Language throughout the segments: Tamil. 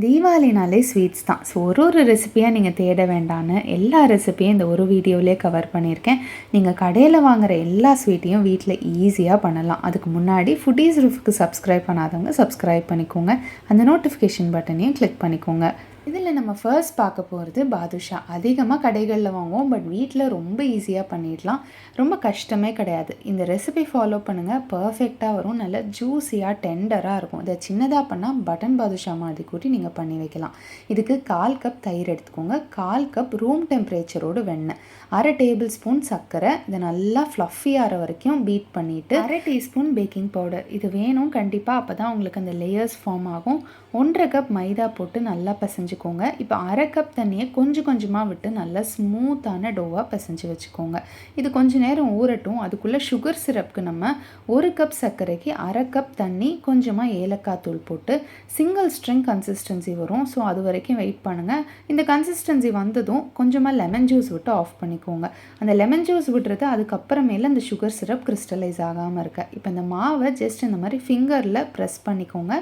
தீபாவளினாலே ஸ்வீட்ஸ் தான். ஸோ ஒரு ரெசிப்பியாக நீங்கள் தேட வேண்டான்னு எல்லா ரெசிப்பியும் இந்த ஒரு வீடியோவிலே கவர் பண்ணியிருக்கேன். நீங்கள் கடையில் வாங்குகிற எல்லா ஸ்வீட்டையும் வீட்டில் ஈஸியாக பண்ணலாம். அதுக்கு முன்னாடி ஃபுட்டீஸ் ரூஃப்க்கு சப்ஸ்கிரைப் பண்ணாதவங்க சப்ஸ்கிரைப் பண்ணிக்கோங்க. அந்த நோட்டிஃபிகேஷன் பட்டனையும் கிளிக் பண்ணிக்கோங்க. இதில் நம்ம ஃபர்ஸ்ட் பார்க்க போகிறது பாதுஷா. அதிகமாக கடைகளில் வாங்குவோம், பட் வீட்டில் ரொம்ப ஈஸியாக பண்ணிடலாம். ரொம்ப கஷ்டமே கிடையாது. இந்த ரெசிபி ஃபாலோ பண்ணுங்கள், பர்ஃபெக்டாக வரும். நல்லா ஜூஸியாக டெண்டராக இருக்கும். இதை சின்னதாக பண்ணால் பட்டன் பாதுஷா மாதிரி கூட்டி நீங்கள் பண்ணி வைக்கலாம். இதுக்கு 1/4 கப் தயிர் எடுத்துக்கோங்க, 1/4 கப் ரூம் டெம்பரேச்சரோடு வெண்ணெய், 1/2 டேபிள் ஸ்பூன் சர்க்கரை. இதை நல்லா ஃப்ளஃபி ஆகிற வரைக்கும் பீட் பண்ணிவிட்டு 1/2 டீஸ்பூன் பேக்கிங் பவுடர் இது வேணும் கண்டிப்பாக, அப்போ தான் உங்களுக்கு அந்த லேயர்ஸ் ஃபார்ம் ஆகும். 1/2 கப் மைதா போட்டு நல்லா பிசைஞ்சுக்கோங்க. இப்போ 1/2 கப் தண்ணியை கொஞ்சம் கொஞ்சமாக விட்டு நல்லா ஸ்மூத்தான டோவாக பிசைஞ்சு வச்சுக்கோங்க. இது கொஞ்சம் நேரம் ஊறட்டும். அதுக்குள்ளே சுகர் சிரப்புக்கு நம்ம 1 கப் சர்க்கரைக்கு 1/2 கப் தண்ணி, கொஞ்சமாக ஏலக்காய் தூள் போட்டு சிங்கிள் ஸ்ட்ரிங் கன்சிஸ்டன்சி வரும். ஸோ அது வரைக்கும் வெயிட் பண்ணுங்கள். இந்த கன்சிஸ்டன்சி வந்ததும் கொஞ்சமாக லெமன் ஜூஸ் விட்டு ஆஃப் பண்ணிக்கோங்க. அந்த லெமன் ஜூஸ் விட்டுறது அதுக்கப்புறமேல அந்த சுகர் சிரப் கிறிஸ்டலைஸ் ஆகாமல் இருக்க. இப்போ இந்த மாவை ஜஸ்ட் இந்த மாதிரி ஃபிங்கரில் ப்ரெஸ் பண்ணிக்கோங்க.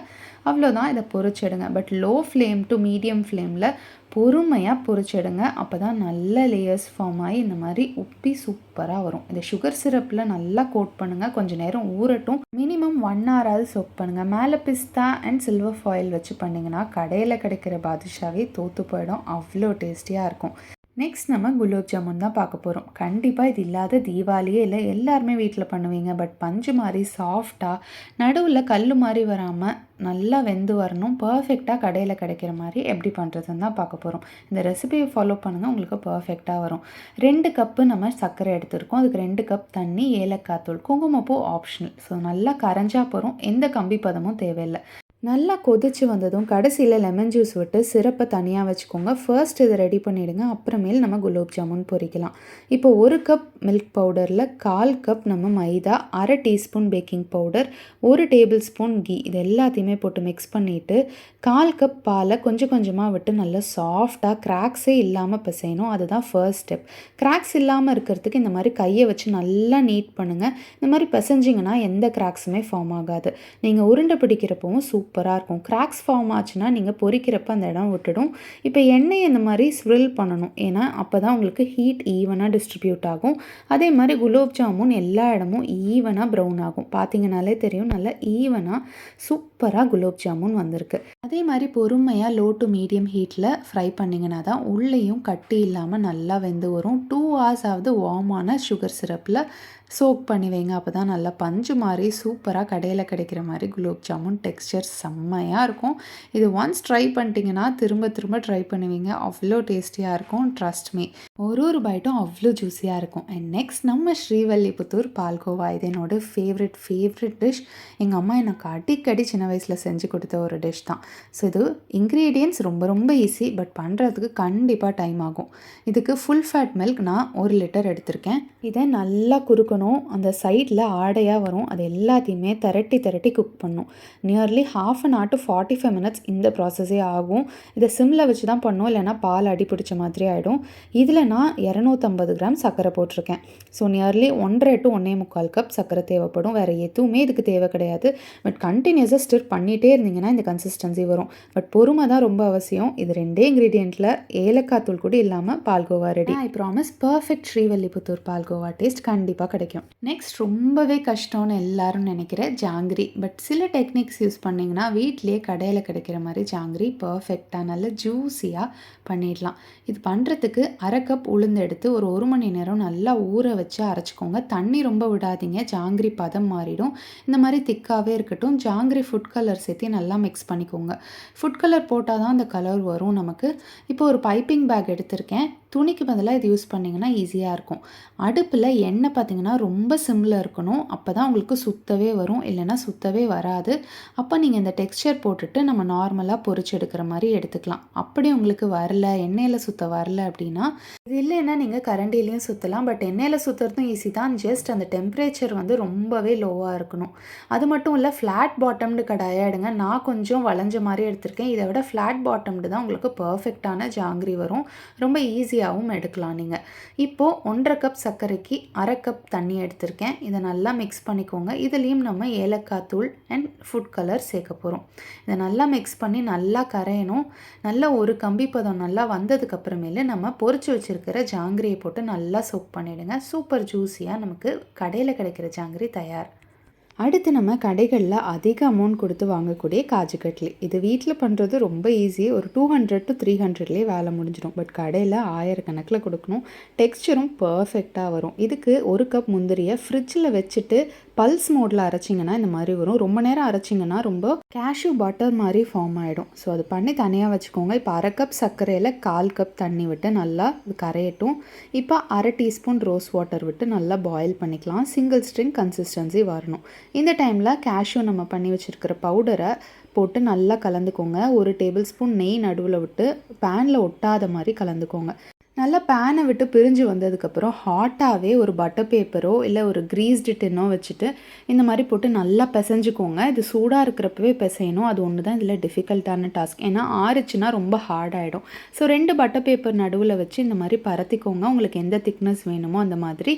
அவ்வளோதான். இதை பொரிச்சிடுங்க. But low flame to medium ஃப்ளேமில் பொறுமையாக பொரிச்சிடுங்க. அப்போ தான் நல்ல லேயர்ஸ் ஃபார்ம் ஆகி இந்த மாதிரி உப்பி சூப்பராக வரும். இந்த சுகர் சிரப்பில் நல்லா கோட் பண்ணுங்கள். கொஞ்சம் நேரம் ஊறட்டும். மினிமம் 1 ஹவராவது சோக் பண்ணுங்கள். மேலே பிஸ்தா அண்ட் சில்வர் ஃபாயில் வச்சு பண்ணிங்கன்னா கடையில் கிடைக்கிற பாதுஷாவே தோற்று போயிடும். அவ்வளோ டேஸ்டியாக இருக்கும். நெக்ஸ்ட் நம்ம குலோப் ஜாமுன் தான் பார்க்க போகிறோம். கண்டிப்பாக இது இல்லாத தீபாவளியே இல்லை. எல்லாருமே வீட்டில் பண்ணுவீங்க. பட் பஞ்சு மாதிரி சாஃப்டாக, நடுவில் கல் மாதிரி வராமல் நல்லா வெந்து வரணும். பர்ஃபெக்டாக கடையில் கிடைக்கிற மாதிரி எப்படி பண்ணுறதுன்னு தான் பார்க்க போகிறோம். இந்த ரெசிபியை ஃபாலோ பண்ணுங்கள், உங்களுக்கு பர்ஃபெக்டாக வரும். 2 கப்பு நம்ம சர்க்கரை எடுத்துருக்கோம். அதுக்கு 2 கப் தண்ணி, ஏலக்காய் தூள், குங்குமப்பூ ஆப்ஷனல். ஸோ நல்லா கரைஞ்சா போகிறோம். எந்த கம்பி பதமும் தேவையில்லை. நல்லா கொதிச்சு வந்ததும் கடைசியில் லெமன் ஜூஸ் விட்டு சிரப்பை தனியாக வச்சுக்கோங்க. ஃபர்ஸ்ட் இதை ரெடி பண்ணிவிடுங்க. அப்புறமேல் நம்ம குலோப் ஜாமுன் பொரிக்கலாம். இப்போ 1 கப் மில்க் பவுடரில் 1/4 கப் நம்ம maida, 1/2 teaspoon baking powder, 1 tablespoon ghee இது எல்லாத்தையுமே போட்டு மிக்ஸ் பண்ணிவிட்டு 1/4 கப் பாலை கொஞ்சம் கொஞ்சமாக விட்டு நல்லா சாஃப்டாக கிராக்ஸே இல்லாமல் பிசையணும். அதுதான் ஃபர்ஸ்ட் ஸ்டெப். கிராக்ஸ் இல்லாமல் இருக்கிறதுக்கு இந்த மாதிரி கையை வச்சு நல்லா நீட் பண்ணுங்கள். இந்த மாதிரி பிசைஞ்சிங்கன்னா எந்த கிராக்ஸுமே ஃபார்ம் ஆகாது. நீங்கள் உருண்டை பிடிக்கிறப்பவும் சூப்பராக இருக்கும். கிராக்ஸ் ஃபார்ம் ஆச்சுன்னா நீங்கள் பொரிக்கிறப்ப அந்த இடம் விட்டுடும். இப்போ எண்ணெயை இந்த மாதிரி ஸ்வில் பண்ணணும். ஏன்னா அப்போ தான் உங்களுக்கு ஹீட் ஈவனாக டிஸ்ட்ரிபியூட் ஆகும். அதே மாதிரி குலோப் ஜாமுன் எல்லா இடமும் ஈவனாக ப்ரௌன் ஆகும். பார்த்தீங்கனாலே தெரியும், நல்லா ஈவனாக சூப்பராக குலோப் ஜாமுன் வந்திருக்கு. அதே மாதிரி பொறுமையாக லோ டு மீடியம் ஹீட்டில் ஃப்ரை பண்ணிங்கன்னா தான் உள்ளேயும் கட்டி இல்லாமல் நல்லா வெந்து வரும். 2 hours ஆகுது வார்மான சுகர் சிரப்பில் சோக் பண்ணி வைங்க. அப்போ தான் நல்லா பஞ்சு மாதிரி சூப்பராக கடையில் கிடைக்கிற மாதிரி குலோப் ஜாமுன் டெக்ஸ்சர் செம்மையாக இருக்கும். இது ஒன்ஸ் ட்ரை பண்ணிட்டீங்கன்னா திரும்ப திரும்ப ட்ரை பண்ணுவீங்க. அவ்வளோ டேஸ்டியாக இருக்கும். Trust me. ஒரு பைட்டும் அவ்வளோ ஜூஸியாக இருக்கும். அண்ட் நெக்ஸ்ட் நம்ம ஸ்ரீவல்லிபுத்தூர் பால்கோவா. இது என்னோட ஃபேவரட் டிஷ். எங்கள் அம்மா எனக்கு அடிக்கடி சின்ன வயசில் செஞ்சு கொடுத்த ஒரு டிஷ் தான். ஸோ இது இன்க்ரீடியன்ட்ஸ் ரொம்ப ஈஸி, பட் பண்ணுறதுக்கு கண்டிப்பாக டைம் ஆகும். இதுக்கு ஃபுல் ஃபேட் மில்க் நான் 1 லிட்டர் எடுத்திருக்கேன். இதை நல்லா குறுக்கணும். அந்த சைடில் ஆடையாக வரும். அது எல்லாத்தையுமே திரட்டி குக் பண்ணும். நியர்லி 1/2 hour to 45 minutes இந்த ப்ராசஸே ஆகும். இதை சிம்மில் வச்சு தான் பண்ணோம், இல்லைனா பால் அடி பிடிச்ச மாதிரி ஆகிடும். இதில் நான் 250 கிராம் சர்க்கரை போட்டிருக்கேன். ஸோ நியர்லி 1.5 to 1.25 கப் சர்க்கரை தேவைப்படும். வேறு எதுவுமே இதுக்கு தேவை கிடையாது. பட் கண்டினியூஸாக ஸ்டிர் பண்ணிகிட்டே இருந்தீங்கன்னா இந்த கன்சிஸ்டன்சி வரும். பட் பொறுமை தான் ரொம்ப அவசியம். இது 2 இன்க்ரீடியண்ட்டில் ஏலக்காய் தூள் கூட இல்லாமல் palkova ready. I promise perfect Srivilliputhur palkova taste கண்டிப்பாக கிடைக்கும். நெக்ஸ்ட் ரொம்பவே கஷ்டம்னு எல்லாரும் நினைக்கிற ஜாங்கிரி. பட் சில டெக்னிக்ஸ் யூஸ் பண்ணிங்கன்னா வீட்டிலேயே கடையில் கிடைக்கிற மாதிரி ஜாங்கிரி பர்ஃபெக்டாக நல்ல ஜூஸியாக பண்ணிடலாம். இது பண்ணுறதுக்கு 1/2 கப் உளுந்து எடுத்து ஒரு 1 மணி நேரம் நல்லா ஊற வச்சு அரைச்சிக்கோங்க. தண்ணி ரொம்ப விடாதீங்க, ஜாங்கிரி பதம் மாறிடும். இந்த மாதிரி திக்காகவே இருக்கட்டும். ஜாங்கிரி ஃபுட் கலர் சேர்த்து நல்லா மிக்ஸ் பண்ணிக்கோங்க. ஃபுட் கலர் போட்டால் தான் அந்த கலர் வரும் நமக்கு. இப்போ ஒரு பைப்பிங் பேக் எடுத்திருக்கேன். துணிக்கு பதிலாக இது யூஸ் பண்ணிங்கன்னா ஈஸியாக இருக்கும். அடுப்பில் எண்ணெய் பார்த்திங்கன்னா ரொம்ப சிம்மில் இருக்கணும். அப்போ தான் உங்களுக்கு சுத்தவே வரும், இல்லைனா சுத்தவே வராது. அப்போ நீங்கள் இந்த டெக்ஸ்சர் போட்டுட்டு நம்ம நார்மலாக பொரிச்சு எடுக்கிற மாதிரி எடுத்துக்கலாம். அப்படி உங்களுக்கு வரல, எண்ணெயில் சுத்த வரல அப்படின்னா இது இல்லைன்னா நீங்கள் கரண்டிலையும் சுற்றலாம். பட் எண்ணெயில் சுற்றுறதும் ஈஸி தான். ஜஸ்ட் அந்த டெம்பரேச்சர் வந்து ரொம்பவே லோவாக இருக்கணும். அது மட்டும் இல்லை, ஃப்ளாட் பாட்டம்டு கடாயாக எடுங்க. நான் கொஞ்சம் வளைஞ்ச மாதிரி எடுத்திருக்கேன். இதை விட ஃப்ளாட் பாட்டம்டு தான் உங்களுக்கு பர்ஃபெக்டான ஜாங்கிரி வரும். ரொம்ப ஈஸியாகவும் எடுக்கலாம் நீங்கள். இப்போது 1.5 கப் சர்க்கரைக்கு 1/2 கப் தண்ணி எடுத்திருக்கேன். இதை நல்லா மிக்ஸ் பண்ணிக்கோங்க. இதுலேயும் நம்ம ஏலக்காய் தூள் அண்ட் ஃபுட் கலர் சேர்க்க போகிறோம். இதை நல்லா மிக்ஸ் பண்ணி நல்லா கரையணும். நல்லா ஒரு கம்பி பதம் நல்லா வந்ததுக்கப்புறமேல நம்ம பொரிச்சு வச்சுருக்க ஜாங்கிரியை போட்டு நல்லா சோக் பண்ணிவிடுங்க. சூப்பர் ஜூஸியாக நமக்கு கடையில் கிடைக்கிற ஜாங்கிரி தயார். அடுத்து நம்ம கடைகளில் அதிக அமௌண்ட் கொடுத்து வாங்கக்கூடிய காஜு கட்லி. இது வீட்டில் பண்ணுறது ரொம்ப ஈஸி. ஒரு 200 to 300லேயே வேலை முடிஞ்சிடும். பட் கடையில் 1000 கணக்கில் கொடுக்கணும். டெக்ஸ்சரும் பர்ஃபெக்டாக வரும். இதுக்கு 1 கப் முந்திரியை ஃப்ரிட்ஜில் வச்சுட்டு பல்ஸ் மோடில் அரைச்சிங்கன்னா இந்த மாதிரி வரும். ரொம்ப நேரம் அரைச்சிங்கன்னா ரொம்ப கேஷ்யூ பட்டர் மாதிரி ஃபார்ம் ஆகிடும். ஸோ அது பண்ணி தனியாக வச்சுக்கோங்க. இப்போ 1/2 கப் சர்க்கரையில் 1/4 கப் தண்ணி விட்டு நல்லா இது கரையட்டும். இப்போ 1/2 டீஸ்பூன் ரோஸ் வாட்டர் விட்டு நல்லா பாயில் பண்ணிக்கலாம். சிங்கிள் ஸ்ட்ரிங் கன்சிஸ்டன்சி வரணும். இந்த டைமில் கேஷ்யூ நம்ம பண்ணி வச்சுருக்கிற பவுடரை போட்டு நல்லா கலந்துக்கோங்க. 1 டேபிள் ஸ்பூன் நெய் நடுவில் விட்டு பேனில் ஒட்டாத மாதிரி கலந்துக்கோங்க. நல்லா பேனை விட்டு பிரிஞ்சு வந்ததுக்கப்புறம் ஹாட்டாகவே ஒரு பட்டர் பேப்பரோ இல்லை ஒரு க்ரீஸ்டு டின்னோ வச்சுட்டு இந்த மாதிரி போட்டு நல்லா பிசைஞ்சுக்கோங்க. இது சூடாக இருக்கிறப்பவே பிசையணும். அது ஒன்று தான் இதில் டிஃபிகல்ட்டான டாஸ்க். ஏன்னா ஆறுச்சுன்னா ரொம்ப ஹார்டாகிடும். ஸோ 2 பட்டர் பேப்பர் நடுவில் வச்சு இந்த மாதிரி பரத்திக்கோங்க. உங்களுக்கு எந்த திக்னஸ் வேணுமோ அந்த மாதிரி.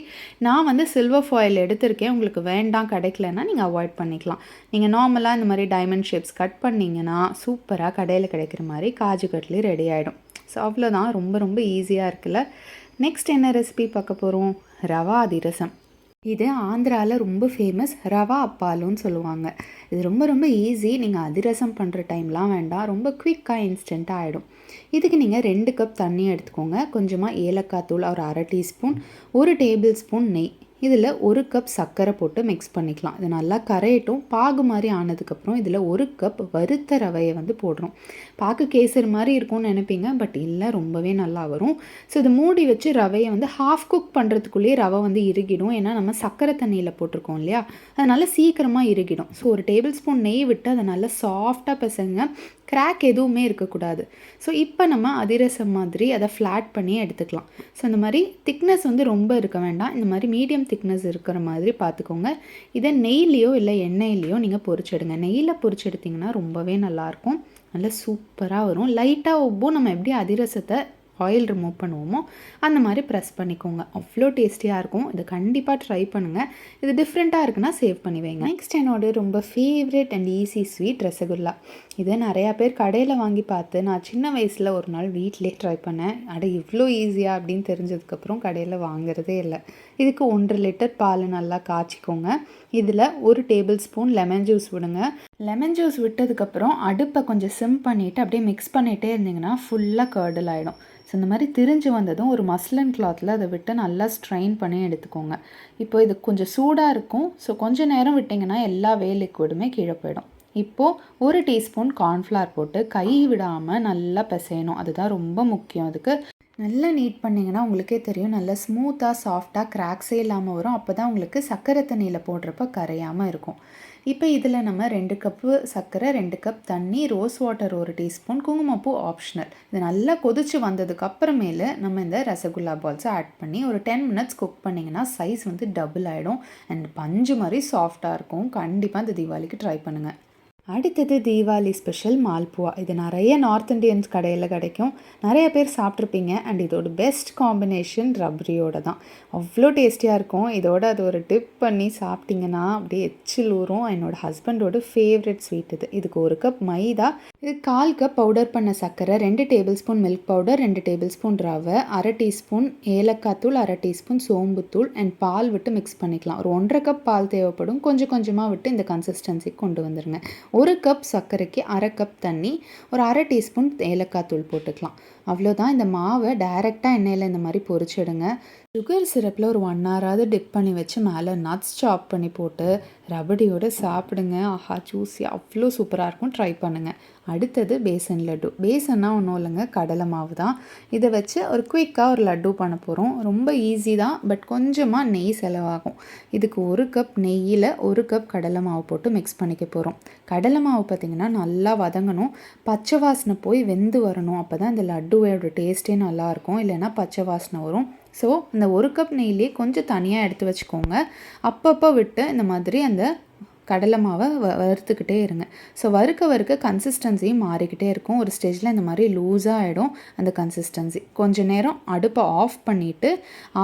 நான் வந்து சில்வர் ஃபாயில் எடுத்திருக்கேன். உங்களுக்கு வேண்டாம் கிடைக்கலன்னா நீங்கள் அவாய்ட் பண்ணிக்கலாம். நீங்கள் நார்மலாக இந்த மாதிரி டைமண்ட் ஷேப்ஸ் கட் பண்ணிங்கன்னா சூப்பராக கடையில் கிடைக்கிற மாதிரி காஜு கட்லி ரெடி ஆகிடும். ஸோ அவ்வளோதான். ரொம்ப ஈஸியாக இருக்குல்ல. நெக்ஸ்ட் என்ன ரெசிபி பார்க்க போகிறோம்? ரவா அதிரசம். இது ஆந்திராவில் ரொம்ப ஃபேமஸ். ரவா அப்பாலுன்னு சொல்லுவாங்க. இது ரொம்ப ஈஸி. நீங்கள் அதிரசம் பண்ணுற டைம்லாம் வேண்டாம். ரொம்ப குயிக்காக இன்ஸ்டண்ட்டாக ஆகிடும். இதுக்கு நீங்கள் 2 கப் தண்ணி எடுத்துக்கோங்க. கொஞ்சமாக ஏலக்காய் தூள் ஒரு 1/2 டீஸ்பூன், 1 டேபிள் ஸ்பூன் நெய், இதில் 1 கப் சர்க்கரை போட்டு மிக்ஸ் பண்ணிக்கலாம். இது நல்லா கரையட்டும். பாகு மாதிரி ஆனதுக்கப்புறம் இதில் 1 கப் வறுத்த ரவையை வந்து போடுறோம். பாகு கேசர் மாதிரி இருக்கும்னு நினைப்பீங்க, பட் இல்லை, ரொம்பவே நல்லா வரும். ஸோ இதை மூடி வச்சு ரவையை வந்து ஹாஃப் குக் பண்ணுறதுக்குள்ளேயே ரவை வந்து இறுகிடும். ஏன்னா நம்ம சர்க்கரை தண்ணியில் போட்டிருக்கோம் இல்லையா, அதனால் சீக்கிரமாக இறுகிடும். ஸோ 1 டேபிள் ஸ்பூன் நெய் விட்டு அதை நல்லா சாஃப்டாக பிசைங்க. கிராக் எதுவுமே இருக்கக்கூடாது. ஸோ இப்போ நம்ம அதிரசம் மாதிரி அதை ஃப்ளாட் பண்ணி எடுத்துக்கலாம். ஸோ இந்த மாதிரி திக்னஸ் வந்து ரொம்ப இருக்க வேண்டாம். இந்த மாதிரி மீடியம் திக்னஸ் இருக்கிற மாதிரி பார்த்துக்கோங்க. இதை நெய்லேயோ இல்லை எண்ணெயிலையோ நீங்கள் பொரிச்செடுங்க. நெய்யில் பொரிச்செடுத்திங்கன்னா ரொம்பவே நல்லாயிருக்கும். நல்லா சூப்பராக வரும். லைட்டாக உப்பும் நம்ம எப்படி அதிரசத்தை ஆயில் ரிமூவ் பண்ணுவோமோ அந்த மாதிரி ப்ரெஸ் பண்ணிக்கோங்க. அவ்வளோ டேஸ்டியாக இருக்கும். இதை கண்டிப்பாக ட்ரை பண்ணுங்கள். இது டிஃப்ரெண்ட்டாக இருக்குன்னா சேவ் பண்ணி வைங்க. நெக்ஸ்ட் என்னோட ரொம்ப favourite and easy sweet rasgulla. இதை நிறையா பேர் கடையில் வாங்கி பார்த்து நான் சின்ன வயசில் ஒரு நாள் வீட்டிலே ட்ரை பண்ணேன். இவ்வளோ ஈஸியாக அப்படின்னு தெரிஞ்சதுக்கப்புறம் கடையில் வாங்குறதே இல்லை. இதுக்கு 1 லிட்டர் பால் நல்லா காய்ச்சிக்கோங்க. இதில் 1 டேபிள் ஸ்பூன் லெமன் ஜூஸ் விடுங்க. லெமன் ஜூஸ் விட்டதுக்கப்புறம் அடுப்பை கொஞ்சம் சிம் பண்ணிவிட்டு அப்படியே மிக்ஸ் பண்ணிகிட்டே இருந்தீங்கன்னா ஃபுல்லாக கர்டில் ஆகிடும். ஸோ இந்த மாதிரி திரிஞ்சு வந்ததும் ஒரு மஸ்லின் கிளாத்தில் அதை விட்டு நல்லா ஸ்ட்ரெயின் பண்ணி எடுத்துக்கோங்க. இப்போ இது கொஞ்சம் சூடாக இருக்கும். ஸோ கொஞ்சம் நேரம் விட்டிங்கன்னா எல்லா லிக்விடுமே கீழே போயிடும். இப்போது 1 டீஸ்பூன் கார்ன்ஃப்ளவர் போட்டு கை விடாமல் நல்லா பிசையணும். அதுதான் ரொம்ப முக்கியம். அதுக்கு நல்லா நீட் பண்ணிங்கன்னா உங்களுக்கே தெரியும், நல்லா ஸ்மூத்தாக சாஃப்டாக கிராக்ஸே இல்லாமல் வரும். அப்போ தான் உங்களுக்கு சர்க்கரை தண்ணியில் போடுறப்ப கரையாமல் இருக்கும். இப்போ இதில் நம்ம 2 கப்பு சர்க்கரை, 2 கப் தண்ணி, ரோஸ் வாட்டர் 1 டீஸ்பூன், குங்குமப்பூ ஆப்ஷனல். இது நல்லா கொதிச்சு வந்ததுக்கு அப்புறமேல நம்ம இந்த ரசகுல்லா பால்ஸை ஆட் பண்ணி ஒரு 10 மினிட்ஸ் குக் பண்ணிங்கன்னா சைஸ் வந்து டபுள் ஆகிடும். அண்ட் பஞ்சு மாதிரி சாஃப்டாக இருக்கும். கண்டிப்பாக இந்த தீபாவளிக்கு ட்ரை பண்ணுங்கள். அடுத்தது தீபாவளி ஸ்பெஷல் மால்புவா. இது நிறைய நார்த் இண்டியன்ஸ் கடையில் கிடைக்கும். நிறைய பேர் சாப்பிட்ருப்பீங்க. அண்ட் இதோட பெஸ்ட் காம்பினேஷன் ரப்ரியோட தான். அவ்வளோ டேஸ்டியாக இருக்கும். இதோட அது ஒரு டிப் பண்ணி சாப்பிட்டிங்கன்னா அப்படியே எச்சில் ஊறும். என்னோடய ஹஸ்பண்டோட ஃபேவரட் ஸ்வீட் இது. இதுக்கு 1 கப் மைதா, இது 1/4 கப் பவுடர் பண்ண சர்க்கரை, 2 table spoon milk powder, 2 table spoon ரவை, 1/2 டீஸ்பூன் ஏலக்காய் தூள், 1/2 டீஸ்பூன் சோம்புத்தூள் அண்ட் பால் விட்டு மிக்ஸ் பண்ணிக்கலாம். ஒரு 1/2 கப் பால் தேவைப்படும். கொஞ்சமாக விட்டு இந்த கன்சிஸ்டன்சிக்கு கொண்டு வந்துடுங்க. 1 கப் சர்க்கரைக்கு 1/2 கப் தண்ணி, ஒரு 1/2 டீஸ்பூன் ஏலக்காய் தூள் போட்டுக்கலாம். அவ்வளோதான். இந்த மாவை டைரெக்டாக எண்ணெயில் இந்த மாதிரி பொரிச்சிடுங்க. சுகர் சிரப்பில் ஒரு 1 ஹவராவது டிப் பண்ணி வச்சு மேலே நட்ஸ் சாப் பண்ணி போட்டு ரபடியோடு சாப்பிடுங்க. ஆஹா ஜூஸி அவ்வளோ சூப்பராக இருக்கும். ட்ரை பண்ணுங்கள். அடுத்தது பேசன் லட்டு. பேசன்னா ஒன்றும் இல்லைங்க, கடலை மாவு தான். இதை வச்சு ஒரு குயிக்காக ஒரு லட்டு பண்ண போகிறோம். ரொம்ப ஈஸி தான், பட் கொஞ்சமாக நெய் செலவாகும். இதுக்கு 1 கப் நெய்யில் 1 கப் கடலை மாவு போட்டு மிக்ஸ் பண்ணிக்க போகிறோம். கடலை மாவு பார்த்திங்கன்னா நல்லா வதங்கணும், பச்சை வாசனை போய் வெந்து வரணும். அப்போ தான் இந்த லட்டுவோட டேஸ்ட்டே நல்லாயிருக்கும், இல்லைன்னா பச்சை வாசனை வரும். ஸோ இந்த 1 கப் நெய்லேயே கொஞ்சம் தனியாக எடுத்து வச்சுக்கோங்க. அப்பப்போ விட்டு இந்த மாதிரி அந்த கடலை மாவை வறுத்துக்கிட்டே இருங்க. ஸோ வறுக்க கன்சிஸ்டன்சியும் மாறிக்கிட்டே இருக்கும். ஒரு ஸ்டேஜில் இந்த மாதிரி லூஸாக ஆகிடும் அந்த கன்சிஸ்டன்சி. கொஞ்சம் நேரம் அடுப்பை ஆஃப் பண்ணிவிட்டு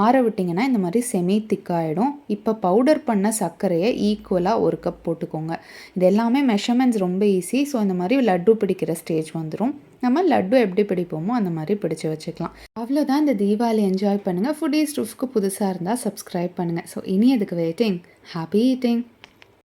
ஆற விட்டிங்கன்னா இந்த மாதிரி செமி திக்காகிடும். இப்போ பவுடர் பண்ண சர்க்கரையை ஈக்குவலாக 1 கப் போட்டுக்கோங்க. இது எல்லாமே மெஷர்மெண்ட்ஸ் ரொம்ப ஈஸி. ஸோ இந்த மாதிரி லட்டு பிடிக்கிற ஸ்டேஜ் வந்துடும். நம்ம லட்டு எப்படி பிடிப்போமோ அந்த மாதிரி பிடிச்சி வச்சுக்கலாம். அவ்வளோதான். இந்த தீபாவளி என்ஜாய் பண்ணுங்கள். ஃபுடீஸ் ரூஃப்க்கு புதுசாக இருந்தால் சப்ஸ்கிரைப் பண்ணுங்கள். ஸோ இனி அதுக்கு வெயிட்டிங். Happy eating.